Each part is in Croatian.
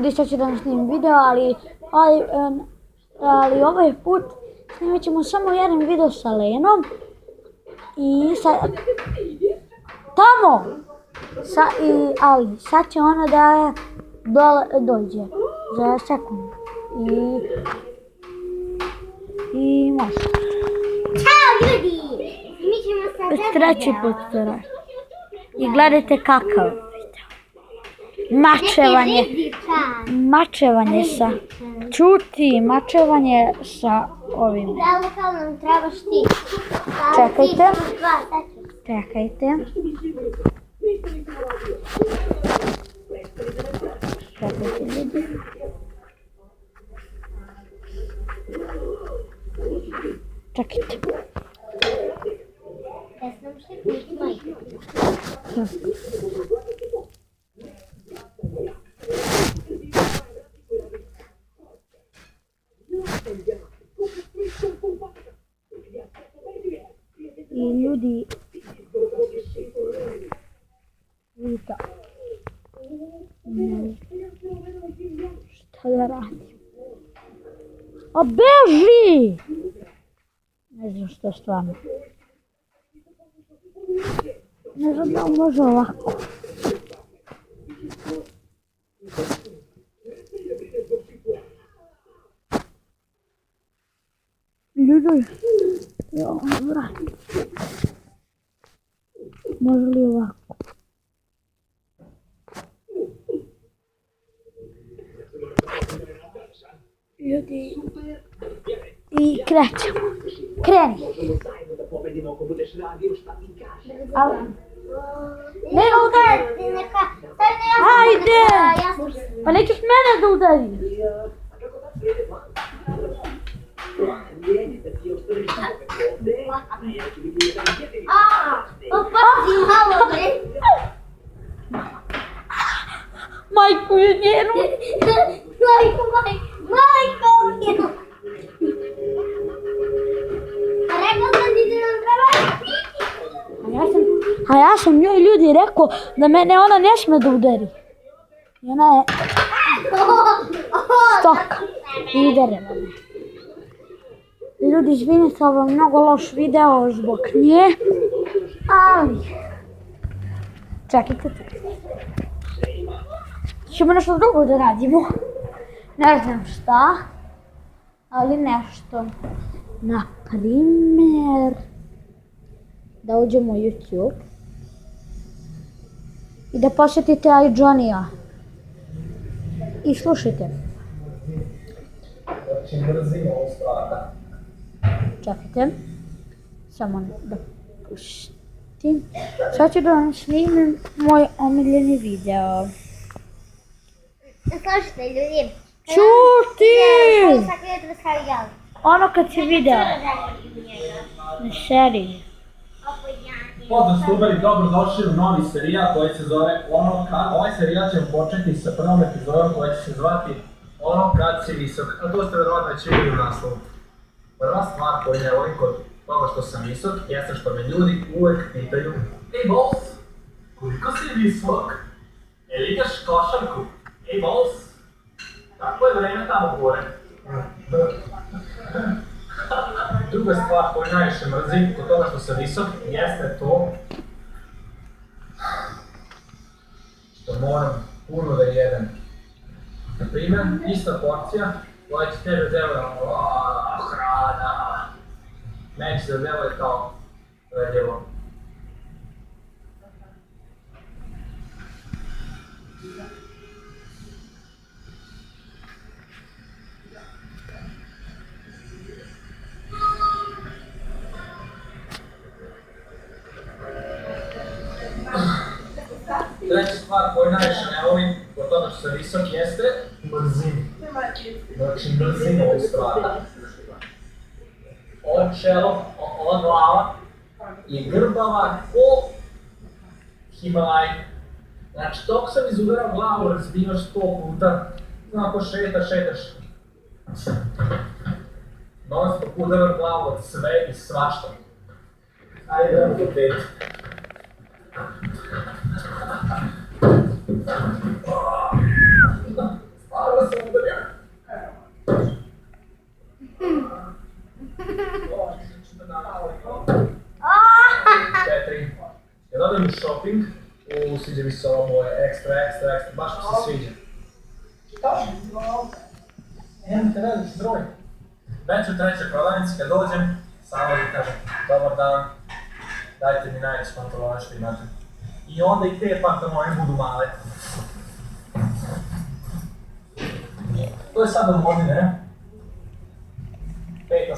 ljudi, sad ću da vam snimim video, ali ovaj put snimit ćemo samo jedan video sa Lenom. I sad... Tamo! Ali sad će ona da dođe za sekund. I može. Ćao ljudi! Mi ćemo sad Treći put to radi. I gledajte kakav. Mačevanje sa... Čuti, mačevanje sa ovim. Da, Luka, nam trebaš ti. Čekajte. Ljudi. Čekajte. Ja znam što je biti majka. I ljudi, vidite, šta da radim? A beži! Ne znam što stvarno. Ne znam da može ovako. Ljudi, može li ovako? Ljudi, i krećemo. Kreni. Ne udari. Ajde. Pa nećeš mene da udari. Majku je njenu. Majko njenu. A rekao sam ti da nam treba. A ja sam njoj ljudi rekao da mene ona ne sme da udari. I ona je stoka i udarila me. Ljudi, izvinite, ovo je mnogo loš video zbog nje, ali čekajte. Ćemo nešto drugo da radimo. Ne znam šta, ali nešto. Na primjer, da uđemo u YouTube i da posjetite iJohnnya. I slušajte. Čekajte. Samo da pustim. Sad ću da vam snimim moj omiljeni video. Slušajte ljudi. Čuti! Ono kad si video. Na seriji. Pozdrav stuberi, dobrodošli u novi serijal koji se zove Ono kad. Ovaj serijal ćemo početi sa prvom epizodom koja će se zvati Ono kad si visok. A to ste verovatno već vidjeli u naslovu. Prva stvar koju ne volim kod toga što sam visok jeste što me ljudi uvek pitaju: Ej boss, koliko si visok? Jel igraš košarku? Ej boss, kako je vreme tamo gore? Druga stvar koju najviše mrzim kod toga što sam visok jeste to što moram puno da jedem. Na primjer, ista porcija koja će tebe deluje hrana, meni se deluje kao veljevo. Treća stvar koju najviše ne volim kod toga što sam visok jeste mrzim. Znači mrzim ovu stvar. Ovo čelo, ova glava je grbava ko Himalaj. Znači dok sam izudarao glavu razbio 100 puta, ako šetaš. Non stop udaram glavu od sve i svašta. Ajde da vam to peti. Nemate veliki broj. Već u trećoj prodavnici kad dođem, samo da kažem, dobar dan, dajte mi najveće pantolone što imate. I onda i te pantolone budu male. To je sad od godine, ne? Peta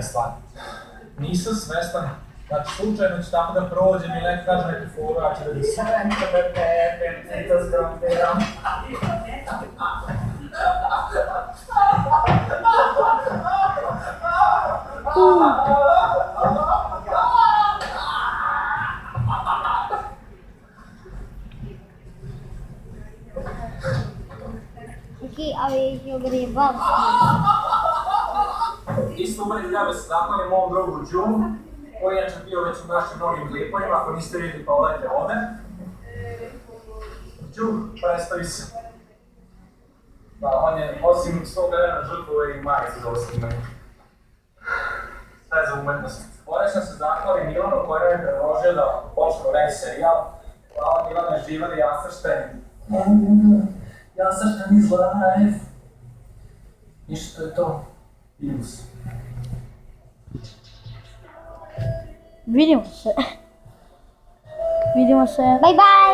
stvar. Nisam svestan, znači slučajno ću tako da prođem i neko kaže neku foru, a će da bi sve to skrampiram. Aqui, ali eu gribava. Isto uvijek treba se zahvalim mom drugu Đumu, koji je bio već u našim mnogim klipovima, ako niste vidjeli pa odajte ovdje. Đum, predstavi se. Da, on je osim svog vremena žrtvove i majice za osnimanje. Sve za umetnost. Ovdje sam se zahvalim Milanu koji nam je predložio da počnemo neki serijal. Hvala Milane, živali Jasršten. Jasršten is live. Ništa, to je to. Vidimo se. Vidimo se. Bye bye!